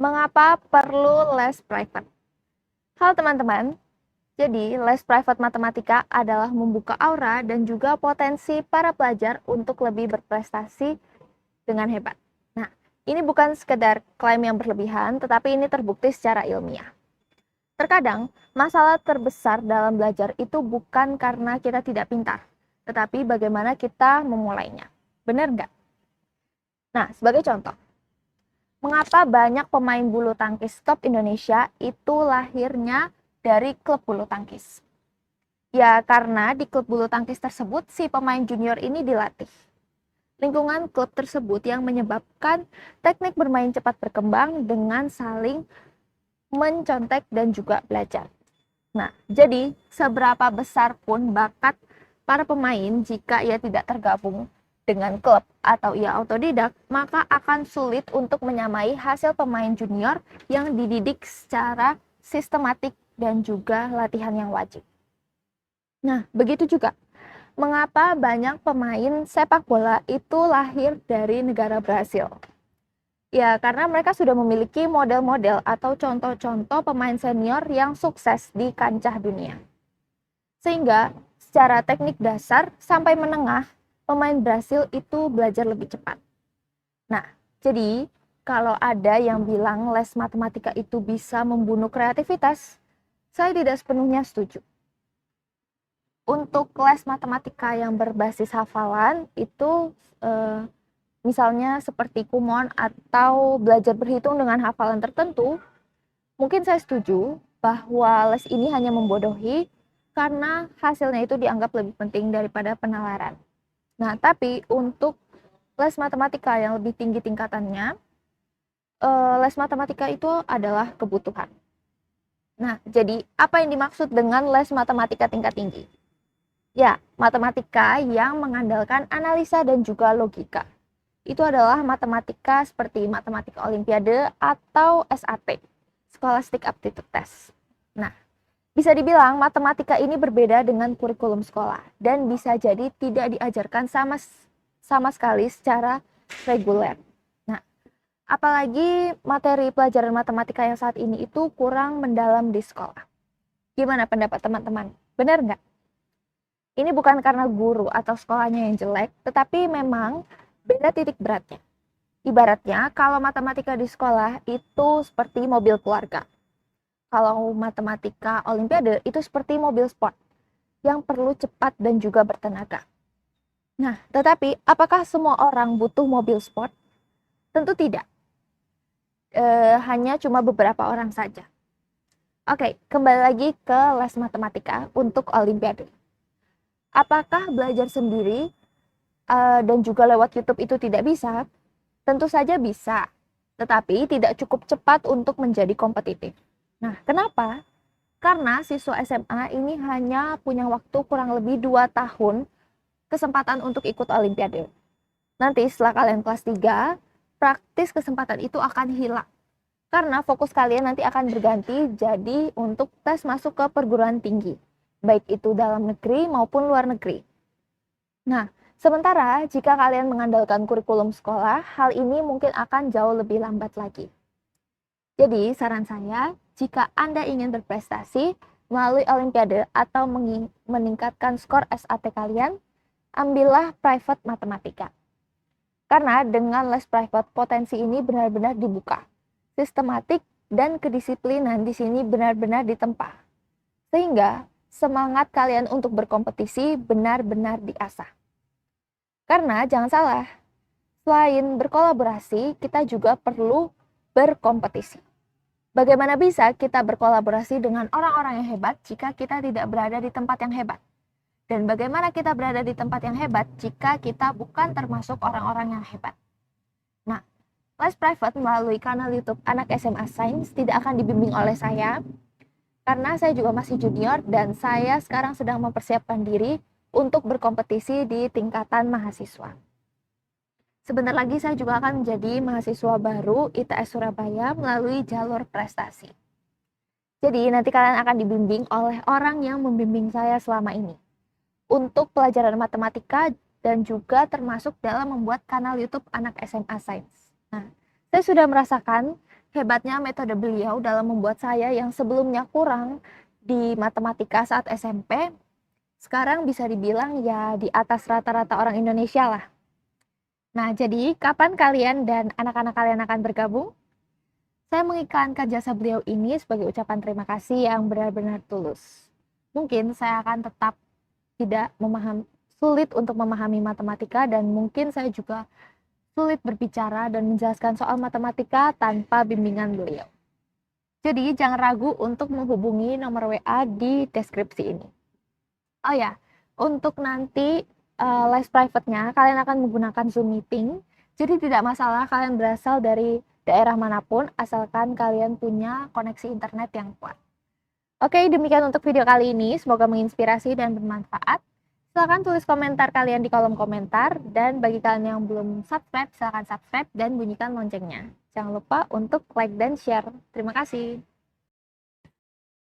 Mengapa perlu les private? Halo teman-teman, jadi les private matematika adalah membuka aura dan juga potensi para pelajar untuk lebih berprestasi dengan hebat. Nah, ini bukan sekedar klaim yang berlebihan, tetapi ini terbukti secara ilmiah. Terkadang, masalah terbesar dalam belajar itu bukan karena kita tidak pintar, tetapi bagaimana kita memulainya. Benar nggak? Nah, sebagai contoh, mengapa banyak pemain bulu tangkis top Indonesia itu lahirnya dari klub bulu tangkis? Ya, karena di klub bulu tangkis tersebut si pemain junior ini dilatih. Lingkungan klub tersebut yang menyebabkan teknik bermain cepat berkembang dengan saling mencontek dan juga belajar. Nah, jadi seberapa besar pun bakat para pemain jika ia tidak tergabung dengan klub atau ia autodidak, maka akan sulit untuk menyamai hasil pemain junior yang dididik secara sistematik dan juga latihan yang wajib. Nah, begitu juga mengapa banyak pemain sepak bola itu lahir dari negara Brasil. Ya, karena mereka sudah memiliki model-model atau contoh-contoh pemain senior yang sukses di kancah dunia. Sehingga secara teknik dasar sampai menengah, pemain Brasil itu belajar lebih cepat. Nah, jadi kalau ada yang bilang les matematika itu bisa membunuh kreativitas, saya tidak sepenuhnya setuju. Untuk les matematika yang berbasis hafalan itu misalnya seperti Kumon atau belajar berhitung dengan hafalan tertentu, mungkin saya setuju bahwa les ini hanya membodohi karena hasilnya itu dianggap lebih penting daripada penalaran. Nah, tapi untuk les matematika yang lebih tinggi tingkatannya, les matematika itu adalah kebutuhan. Nah, jadi apa yang dimaksud dengan les matematika tingkat tinggi? Ya, matematika yang mengandalkan analisa dan juga logika. Itu adalah matematika seperti matematika olimpiade atau SAT, Scholastic Aptitude Test. Nah, bisa dibilang matematika ini berbeda dengan kurikulum sekolah dan bisa jadi tidak diajarkan sama sekali secara reguler. Nah, apalagi materi pelajaran matematika yang saat ini itu kurang mendalam di sekolah. Gimana pendapat teman-teman? Benar nggak? Ini bukan karena guru atau sekolahnya yang jelek, tetapi memang beda titik beratnya. Ibaratnya, kalau matematika di sekolah itu seperti mobil keluarga. Kalau matematika olimpiade itu seperti mobil sport yang perlu cepat dan juga bertenaga. Nah, tetapi apakah semua orang butuh mobil sport? Tentu tidak. Hanya cuma beberapa orang saja. Oke, kembali lagi ke les matematika untuk olimpiade. Apakah belajar sendiri dan juga lewat YouTube itu tidak bisa? Tentu saja bisa, tetapi tidak cukup cepat untuk menjadi kompetitif. Nah, kenapa? Karena siswa SMA ini hanya punya waktu kurang lebih 2 tahun kesempatan untuk ikut olimpiade. Nanti setelah kalian kelas 3, praktis kesempatan itu akan hilang. Karena fokus kalian nanti akan berganti jadi untuk tes masuk ke perguruan tinggi, baik itu dalam negeri maupun luar negeri. Nah, sementara jika kalian mengandalkan kurikulum sekolah, hal ini mungkin akan jauh lebih lambat lagi. Jadi, saran saya, jika Anda ingin berprestasi melalui olimpiade atau meningkatkan skor SAT kalian, ambillah private matematika. Karena dengan les private, potensi ini benar-benar dibuka. Sistematik dan kedisiplinan di sini benar-benar ditempa. Sehingga semangat kalian untuk berkompetisi benar-benar diasah. Karena jangan salah, selain berkolaborasi, kita juga perlu berkompetisi. Bagaimana bisa kita berkolaborasi dengan orang-orang yang hebat jika kita tidak berada di tempat yang hebat? Dan bagaimana kita berada di tempat yang hebat jika kita bukan termasuk orang-orang yang hebat? Nah, les private melalui kanal YouTube Anak SMA Sains tidak akan dibimbing oleh saya, karena saya juga masih junior dan saya sekarang sedang mempersiapkan diri untuk berkompetisi di tingkatan mahasiswa. Sebentar lagi saya juga akan menjadi mahasiswa baru ITS Surabaya melalui jalur prestasi. Jadi nanti kalian akan dibimbing oleh orang yang membimbing saya selama ini untuk pelajaran matematika dan juga termasuk dalam membuat kanal YouTube Anak SMA Sains. Nah, saya sudah merasakan hebatnya metode beliau dalam membuat saya yang sebelumnya kurang di matematika saat SMP, sekarang bisa dibilang ya di atas rata-rata orang Indonesia lah. Nah, jadi kapan kalian dan anak-anak kalian akan bergabung? Saya mengiklankan jasa beliau ini sebagai ucapan terima kasih yang benar-benar tulus. Mungkin saya akan tetap tidak sulit untuk memahami matematika dan mungkin saya juga sulit berbicara dan menjelaskan soal matematika tanpa bimbingan beliau. Jadi jangan ragu untuk menghubungi nomor WA di deskripsi ini. Oh ya, untuk nanti les private-nya kalian akan menggunakan Zoom meeting. Jadi tidak masalah kalian berasal dari daerah manapun asalkan kalian punya koneksi internet yang kuat. Oke, demikian untuk video kali ini. Semoga menginspirasi dan bermanfaat. Silahkan tulis komentar kalian di kolom komentar. Dan bagi kalian yang belum subscribe, silahkan subscribe dan bunyikan loncengnya. Jangan lupa untuk like dan share. Terima kasih.